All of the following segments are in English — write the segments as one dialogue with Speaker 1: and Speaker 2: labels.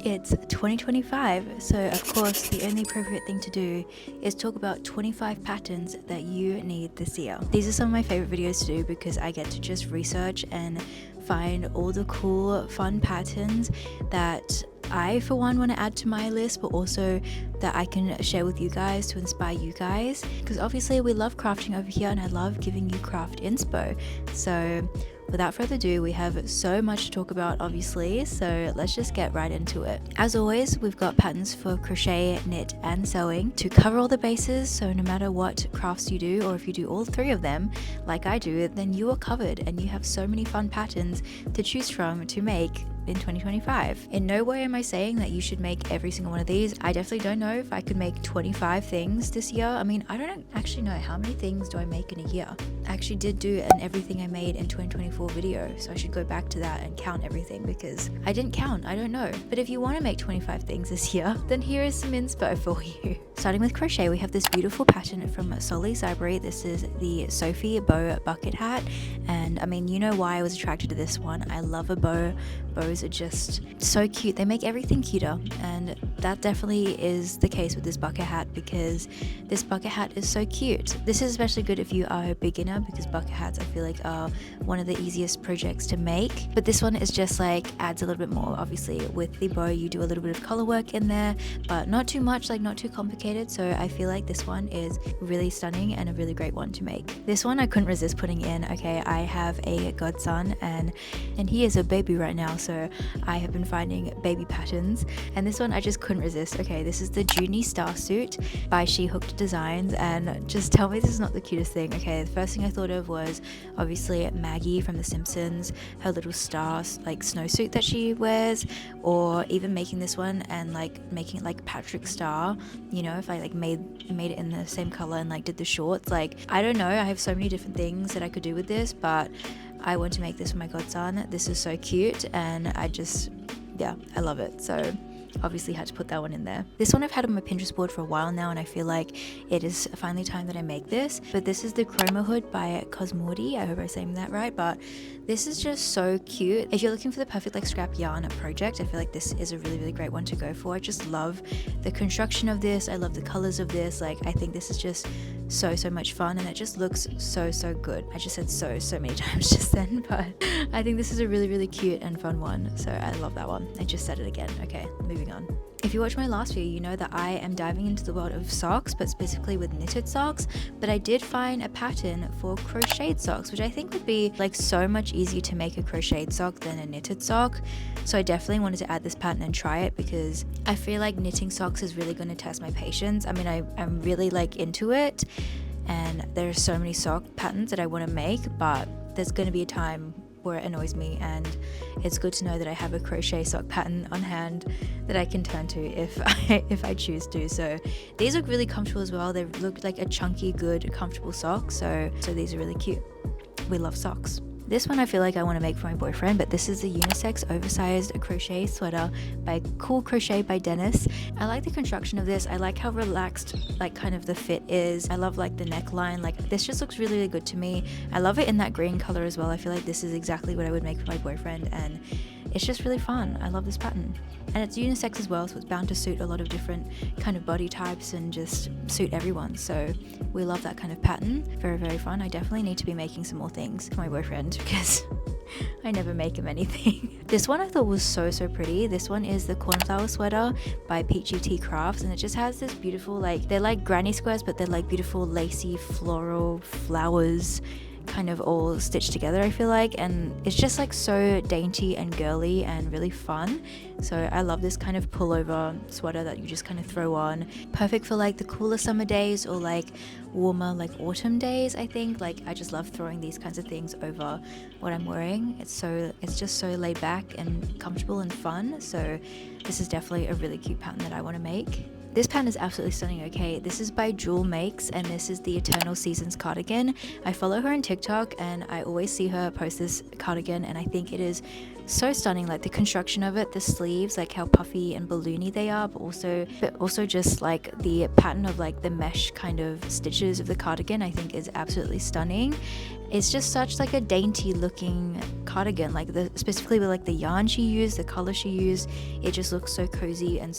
Speaker 1: It's 2025, so of course the only appropriate thing to do is talk about 25 patterns that you need this year. These are some of my favorite videos to do because I get to just research and find all the cool, fun patterns that I, for one, want to add to my list, but also that I can share with you guys to inspire you guys. Because obviously we love crafting over here and I love giving you craft inspo. So without further ado, we have so much to talk about, obviously, so let's just get right into it. As always, we've got patterns for crochet, knit, and sewing to cover all the bases, so no matter what crafts you do, or if you do all three of them, like I do, then you are covered and you have so many fun patterns to choose from to make in 2025. In no way am I saying that you should make every single one of these. I definitely don't know if I could make 25 things this year. I mean, I don't actually know how many things do I make in a year. I actually did do an everything I made in 2024 video, so I should go back to that and count everything because I didn't count, I don't know. But if you want to make 25 things this year, then here is some inspo for you. Starting with crochet, we have this beautiful pattern from Solis Ivory. This is the Sophie bow bucket hat, and I mean, you know why I was attracted to this one. I love a bow. Bows are just so cute. They make everything cuter, and that definitely is the case with this bucket hat because this bucket hat is so cute. This is especially good if you are a beginner because bucket hats I feel like are one of the easiest projects to make, but this one is just like adds a little bit more. Obviously with the bow you do a little bit of color work in there, but not too much, like not too complicated, so I feel like this one is really stunning and a really great one to make. This one I couldn't resist putting in. Okay, I have a godson and he is a baby right now, so I have been finding baby patterns, and this one I just couldn't resist. Okay, this is the Junie Star Suit by She Hooked Designs, and just tell me this is not the cutest thing. Okay, the first thing I thought of was obviously Maggie from The Simpsons, her little star like snowsuit that she wears, or even making this one and like making it like Patrick Star, you know, if I like made it in the same color and like did the shorts. Like, I don't know, I have so many different things that I could do with this, but I want to make this for my godson. This is so cute and I love it. So obviously had to put that one in there. This one I've had on my Pinterest board for a while now, and I feel like it is finally time that I make this. But this is the Chroma Hood by Cosmordi. I hope I'm saying that right, but this is just so cute. If you're looking for the perfect like scrap yarn project, I feel like this is a really, really great one to go for. I just love the construction of this. I love the colors of this. Like, I think this is just so much fun, and it just looks so good. I just said so many times just then, but I think this is a really, really cute and fun one, so I love that one. I just said it again. Okay, moving on. If you watch my last video, you know that I am diving into the world of socks, but specifically with knitted socks, but I did find a pattern for crocheted socks, which I think would be like so much easier to make a crocheted sock than a knitted sock. So I definitely wanted to add this pattern and try it because I feel like knitting socks is really going to test my patience. I mean, I'm really like into it, and there are so many sock patterns that I want to make, but there's going to be a time where it annoys me, and it's good to know that I have a crochet sock pattern on hand that I can turn to if I choose to. So these look really comfortable as well. They look like a chunky, good, comfortable sock, so these are really cute. We love socks. This one I feel like I want to make for my boyfriend, but this is a unisex oversized crochet sweater by Cool Crochet by Dennis. I like the construction of this. I like how relaxed like kind of the fit is. I love like the neckline. Like, this just looks really, really good to me. I love it in that green color as well. I feel like this is exactly what I would make for my boyfriend, and it's just really fun. I love this pattern. And it's unisex as well, so it's bound to suit a lot of different kind of body types and just suit everyone. So we love that kind of pattern. Very, very fun. I definitely need to be making some more things for my boyfriend because I never make him anything. This one I thought was so pretty. This one is the Cornflower Sweater by Peachy Tea Crafts, and it just has this beautiful, like, they're like granny squares, but they're like beautiful lacy floral flowers kind of all stitched together, I feel like, and it's just like so dainty and girly and really fun. So I love this kind of pullover sweater that you just kind of throw on. Perfect for like the cooler summer days or like warmer like autumn days, I think. Like, I just love throwing these kinds of things over what I'm wearing. It's just so laid back and comfortable and fun. So this is definitely a really cute pattern that I want to make. This pattern is absolutely stunning. Okay, this is by Jewel Makes, and this is the Eternal Seasons cardigan. I follow her on TikTok and I always see her post this cardigan, and I think it is so stunning. Like, the construction of it, the sleeves, like how puffy and balloony they are, but also just like the pattern of like the mesh kind of stitches of the cardigan, I think is absolutely stunning. It's just such like a dainty looking cardigan, like specifically with like the yarn she used, the color she used, it just looks so cozy and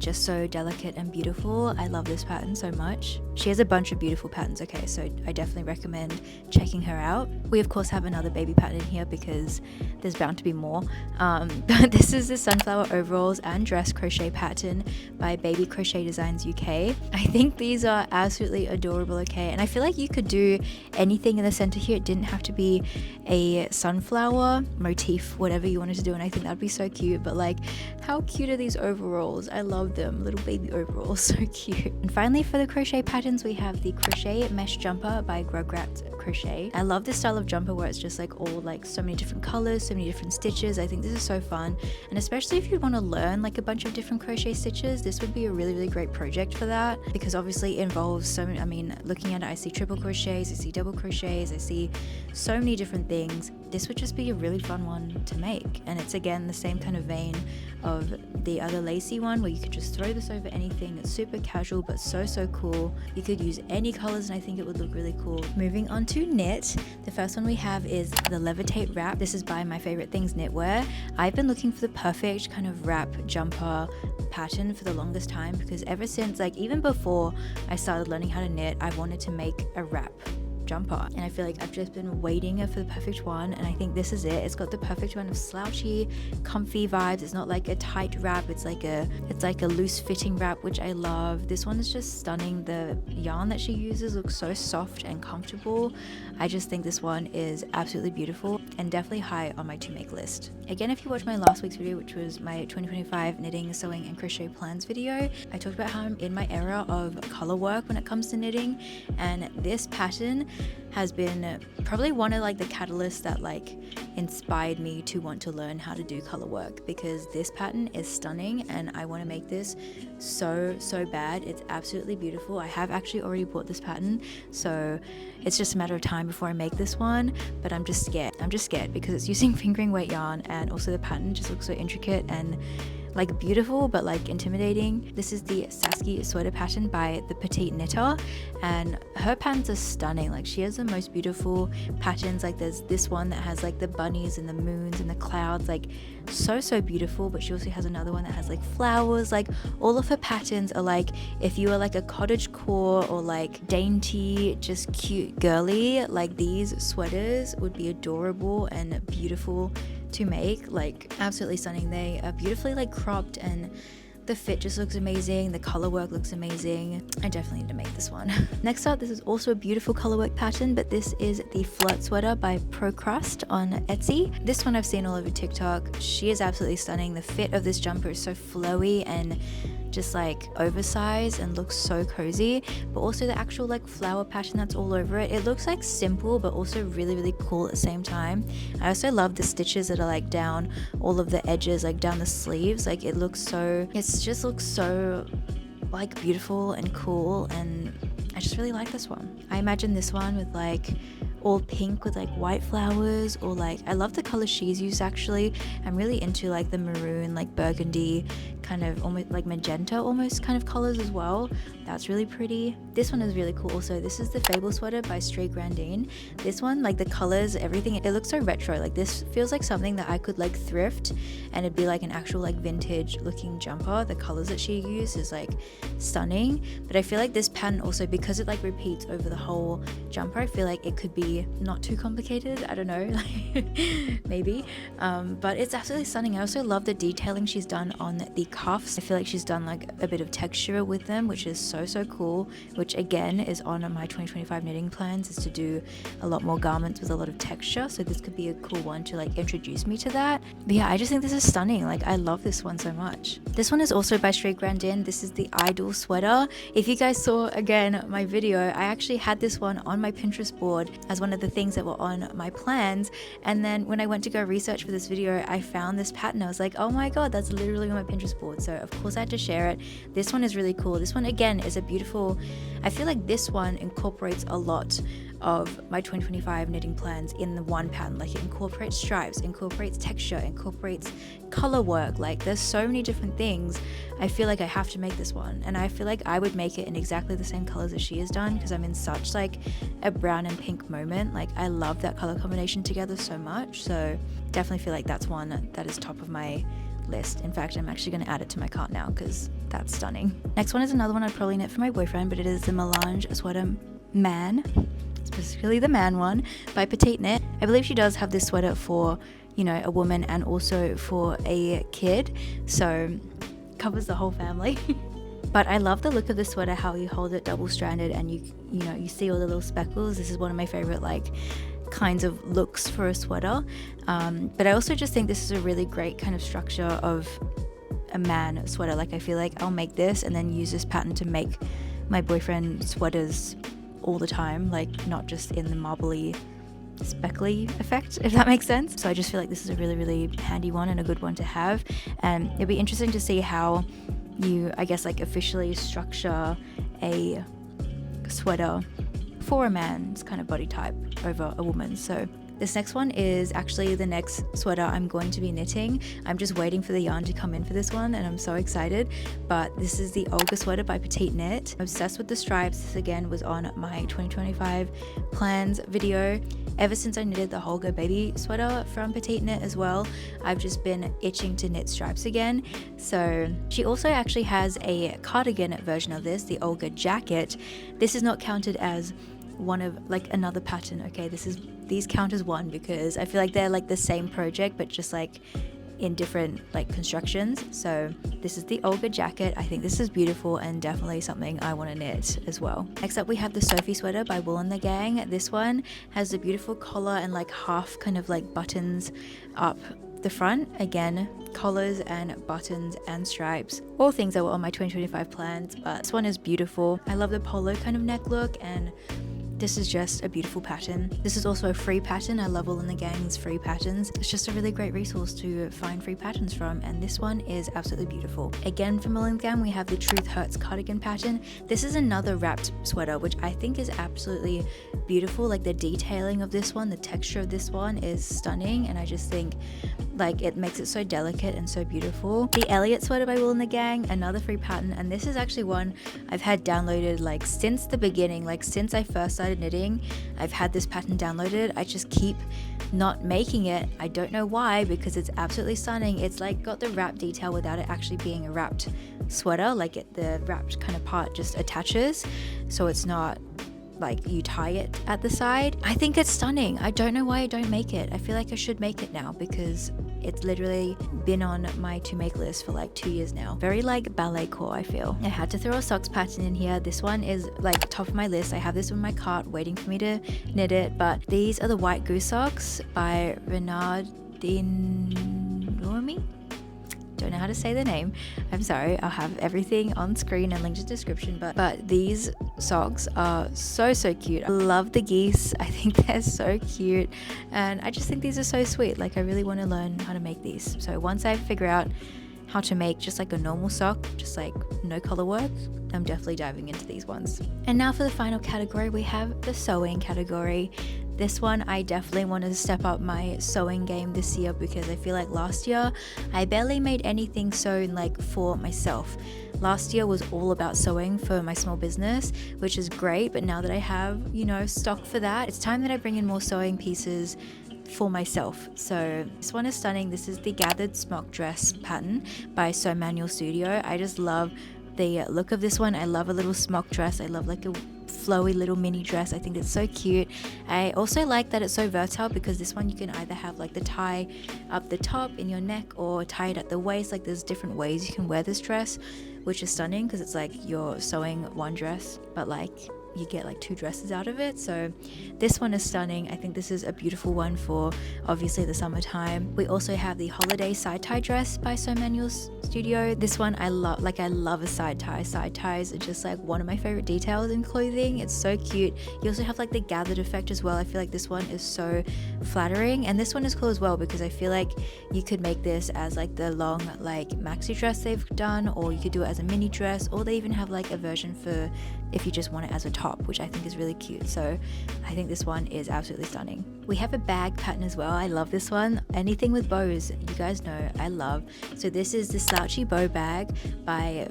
Speaker 1: just so delicate and beautiful. I love this pattern so much. She has a bunch of beautiful patterns, okay, so I definitely recommend checking her out. We of course have another baby pattern here because there's bound to be more. But this is the sunflower overalls and dress crochet pattern by Baby Crochet Designs UK. I think these are absolutely adorable, okay, and I feel like you could do anything in the center here. It didn't have to be a sunflower motif, whatever you wanted to do, and I think that'd be so cute. But like, how cute are these overalls? I love them, little baby overalls, so cute. And finally, for the crochet patterns, we have the crochet mesh jumper by Grograt Crochet. I love this style of jumper where it's just like all like so many different colors, so many different stitches. I think this is so fun, and especially if you want to learn like a bunch of different crochet stitches, this would be a really great project for that, because obviously it involves so many, I mean, looking at it, I see triple crochets, I see double crochets, I see so many different things. This would just be a really fun one to make, and it's again the same kind of vein of the other lacy one where you could just throw this over anything. It's super casual but so cool. You could use any colors and I think it would look really cool. Moving on to knit, the first one we have is the Levitate wrap. This is by My Favorite Things Knitwear. I've been looking for the perfect kind of wrap jumper pattern for the longest time, because ever since, like even before I started learning how to knit, I wanted to make a wrap jumper, and I feel like I've just been waiting for the perfect one, and I think this is it. It's got the perfect amount of slouchy, comfy vibes. It's not like a tight wrap, it's like a loose fitting wrap, which I love. This one is just stunning. The yarn that she uses looks so soft and comfortable. I just think this one is absolutely beautiful and definitely high on my to make list. Again, if you watched my last week's video, which was my 2025 knitting, sewing and crochet plans video, I talked about how I'm in my era of color work when it comes to knitting, and this pattern has been probably one of like the catalysts that like inspired me to want to learn how to do color work, because this pattern is stunning and I want to make this so bad. It's absolutely beautiful. I have actually already bought this pattern, so it's just a matter of time before I make this one, but I'm just scared because it's using fingering weight yarn, and also the pattern just looks so intricate and like beautiful but like intimidating. This is the Saskia sweater pattern by the Petite Knitter, and her patterns are stunning. Like she has the most beautiful patterns. Like there's this one that has like the bunnies and the moons and the clouds, like so beautiful, but she also has another one that has like flowers. Like all of her patterns are like, if you are like a cottagecore or like dainty, just cute girly, like these sweaters would be adorable and beautiful to make. Like absolutely stunning. They are beautifully like cropped, and the fit just looks amazing. The color work looks amazing. I definitely need to make this one. Next up, this is also a beautiful color work pattern, but this is the Flirt Sweater by Procrust on Etsy. This one I've seen all over TikTok. She is absolutely stunning. The fit of this jumper is so flowy and just like oversized and looks so cozy, but also the actual like flower pattern that's all over it. It looks like simple but also really cool at the same time. I also love the stitches that are like down all of the edges, like down the sleeves. Like it just looks so like beautiful and cool, and I just really like this one. I imagine this one with like all pink with like white flowers, or like I love the color she's used actually. I'm really into like the maroon, like burgundy, kind of almost like magenta almost kind of colors as well. That's really pretty. This one is really cool also. This is the Fable Sweater by Stray Grandine. This one, like the colors, everything, it looks so retro. Like this feels like something that I could like thrift and it'd be like an actual like vintage looking jumper. The colors that she used is like stunning, but I feel like this pattern also, because it like repeats over the whole jumper, I feel like it could be not too complicated. I don't know, maybe, but it's absolutely stunning. I also love the detailing she's done on the cuffs. I feel like she's done like a bit of texture with them, which is so cool, which again is on my 2025 knitting plans, is to do a lot more garments with a lot of texture, so this could be a cool one to like introduce me to that. But yeah, I just think this is stunning. Like I love this one so much. This one is also by Stray Grandin. This is the Idol Sweater. If you guys saw again my video, I actually had this one on my Pinterest board as one of the things that were on my plans, and then when I went to go research for this video, I found this pattern. I was like, oh my god, that's literally on my Pinterest board, so of course I had to share it. This one is really cool. This one again is a beautiful, I feel like this one incorporates a lot of my 2025 knitting plans in the one pattern. Like it incorporates stripes, incorporates texture, incorporates color work. Like there's so many different things. I feel like I have to make this one, and I feel like I would make it in exactly the same colors as she has done, because I'm in such like a brown and pink moment. Like I love that color combination together so much. So definitely feel like that's one that is top of my list. In fact, I'm actually going to add it to my cart now because that's stunning. Next one is another one I'd probably knit for my boyfriend, but it is the Melange Sweater Man, specifically the man one by Petite Knit. I believe she does have this sweater for, you know, a woman and also for a kid, so covers the whole family. But I love the look of the sweater, how you hold it double stranded and you know, you see all the little speckles. This is one of my favorite like kinds of looks for a sweater, but I also just think this is a really great kind of structure of a man sweater. Like I feel like I'll make this and then use this pattern to make my boyfriend sweaters all the time, like not just in the marbly speckly effect, if that makes sense. So I just feel like this is a really, really handy one and a good one to have, and it'll be interesting to see how you, I guess, like officially structure a sweater for a man's kind of body type over a woman's. So this next one is actually the next sweater I'm going to be knitting. I'm just waiting for the yarn to come in for this one, and I'm so excited. But this is the Olga sweater by Petite Knit. I'm obsessed with the stripes. This again was on my 2025 plans video. Ever since I knitted the Olga baby sweater from Petite Knit as well, I've just been itching to knit stripes again. So she also actually has a cardigan version of this, the Olga jacket. This is not counted as one of like another pattern. Okay, these count as one because I feel like they're like the same project but just like in different like constructions. So this is the Olga jacket. I think this is beautiful and definitely something I want to knit as well. Next up we have the Sophie sweater by Wool and the Gang. This one has a beautiful collar and like half kind of like buttons up the front. Again, collars and buttons and stripes, all things that were on my 2025 plans, but this one is beautiful. I love the polo kind of neck look, and this is just a beautiful pattern. This is also a free pattern. I love Wool and the Gang's free patterns. It's just a really great resource to find free patterns from, and this one is absolutely beautiful. Again, from Wool and the Gang, we have the Truth Hurts cardigan pattern. This is another wrapped sweater, which I think is absolutely beautiful. Like the detailing of this one, the texture of this one is stunning, and I just think like it makes it so delicate and so beautiful. The Elliot sweater by Wool and the Gang, another free pattern, and this is actually one I've had downloaded like since the beginning, like since I first started knitting. I've had this pattern downloaded. I just keep not making it. I don't know why, because it's absolutely stunning. It's like got the wrap detail without it actually being a wrapped sweater. Like the wrapped kind of part just attaches, so it's not like you tie it at the side. I think it's stunning. I don't know why I don't make it. I feel like I should make it now because it's literally been on my to make list for like 2 years now. Very like ballet core, I feel. I had to throw a socks pattern in here. This one is like top of my list. I have this in my cart waiting for me to knit it, but these are the White Goose socks by Renard Dinormi. Don't know how to say the name. I'm sorry. I'll have everything on screen and linked in the description, but these socks are so cute. I love the geese. I think they're so cute, and I just think these are so sweet. Like I really want to learn how to make these. So once I figure out how to make just like a normal sock, just like no color work, I'm definitely diving into these ones. And now for the final category, we have the sewing category. This one, I definitely want to step up my sewing game this year because I feel like last year I barely made anything sewn like for myself. Last year was all about sewing for my small business, which is great, but now that I have, you know, stock for that, it's time that I bring in more sewing pieces for myself. So this one is stunning. This is the Gathered Smock Dress pattern by Sew Manual Studio. I just love the look of this one. I love a little smock dress. I love like a flowy little mini dress. I think it's so cute. I also like that it's so versatile because this one you can either have like the tie up the top in your neck or tie it at the waist. Like there's different ways you can wear this dress, which is stunning because it's like you're sewing one dress but like you get like two dresses out of it. So this one is stunning. I think this is a beautiful one for obviously the summertime. We also have the Holiday Side Tie Dress by Sew Manual Studio. This one I love. Like I love a side tie. Side ties are just like one of my favorite details in clothing. It's so cute. You also have like the gathered effect as well. I feel like this one is so flattering, and this one is cool as well because I feel like you could make this as like the long like maxi dress they've done, or you could do it as a mini dress, or they even have like a version for if you just want it as a top, which I think is really cute. So I think this one is absolutely stunning. We have a bag pattern as well. I love this one. Anything with bows, you guys know I love. So this is the Slouchy Bow Bag by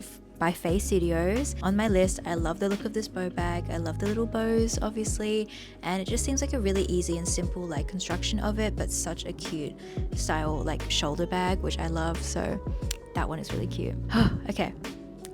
Speaker 1: Faye Studios. On my list, I love the look of this bow bag. I love the little bows, obviously, and it just seems like a really easy and simple like construction of it, but such a cute style like shoulder bag, which I love. So that one is really cute. Okay,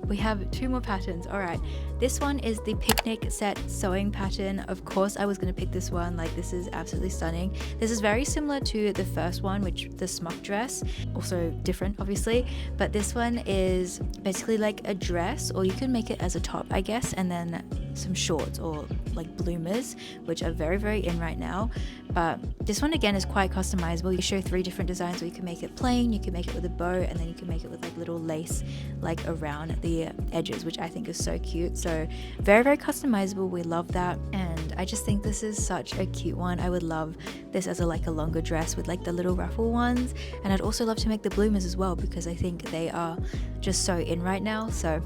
Speaker 1: we have 2 more patterns. All right, this one is the picnic set sewing pattern. Of course I was going to pick this one. Like, this is absolutely stunning. This is very similar to the first one, which the smock dress, also different obviously, but this one is basically like a dress, or you can make it as a top, I guess, and then some shorts or like bloomers, which are very, very in right now. But this one again is quite customizable. You show 3 different designs where you can make it plain, you can make it with a bow, and then you can make it with like little lace like around the edges, which I think is so cute. So very, very customizable. We love that, and I just think this is such a cute one. I would love this as a longer dress with like the little ruffle ones, and I'd also love to make the bloomers as well because I think they are just so in right now. So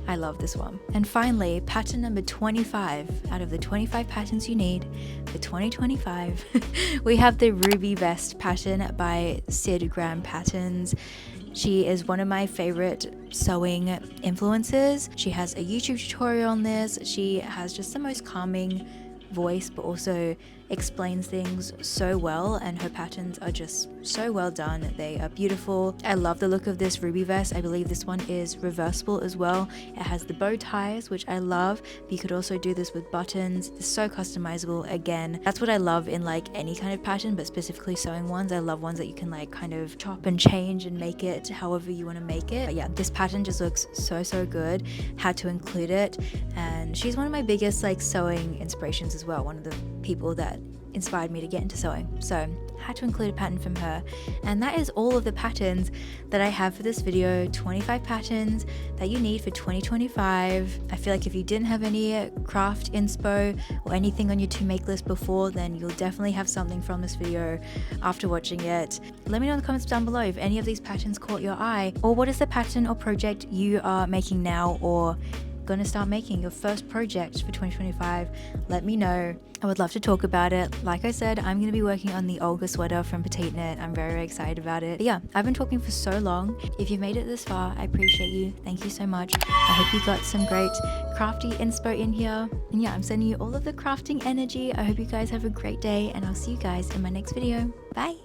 Speaker 1: I love this one. And finally, pattern number 25 out of the 25 patterns you need for 2025. We have the Ruby Vest pattern by Sid Graham Patterns. She is one of my favorite sewing influencers. She has a YouTube tutorial on this. She has just the most calming voice, but also explains things so well, and her patterns are just so well done. They are beautiful. I love the look of this Ruby Vest. I believe this one is reversible as well. It has the bow ties, which I love, but you could also do this with buttons. It's so customizable. Again, that's what I love in like any kind of pattern, but specifically sewing ones. I love ones that you can like kind of chop and change and make it however you want to make it. But yeah, this pattern just looks so good. Had to include it, and she's one of my biggest like sewing inspirations as well, one of the people that inspired me to get into sewing. So had to include a pattern from her. And that is all of the patterns that I have for this video. 25 patterns that you need for 2025. I feel like if you didn't have any craft inspo or anything on your to make list before, then you'll definitely have something from this video after watching it. Let me know in the comments down below if any of these patterns caught your eye, or what is the pattern or project you are making now or gonna start making, your first project for 2025. Let me know. I would love to talk about it. Like I said, I'm gonna be working on the Olga sweater from Petite Knit. I'm very excited about it. But yeah, I've been talking for so long. If you've made it this far, I appreciate you. Thank you so much. I hope you got some great crafty inspo in here. And yeah, I'm sending you all of the crafting energy. I hope you guys have a great day, and I'll see you guys in my next video. Bye.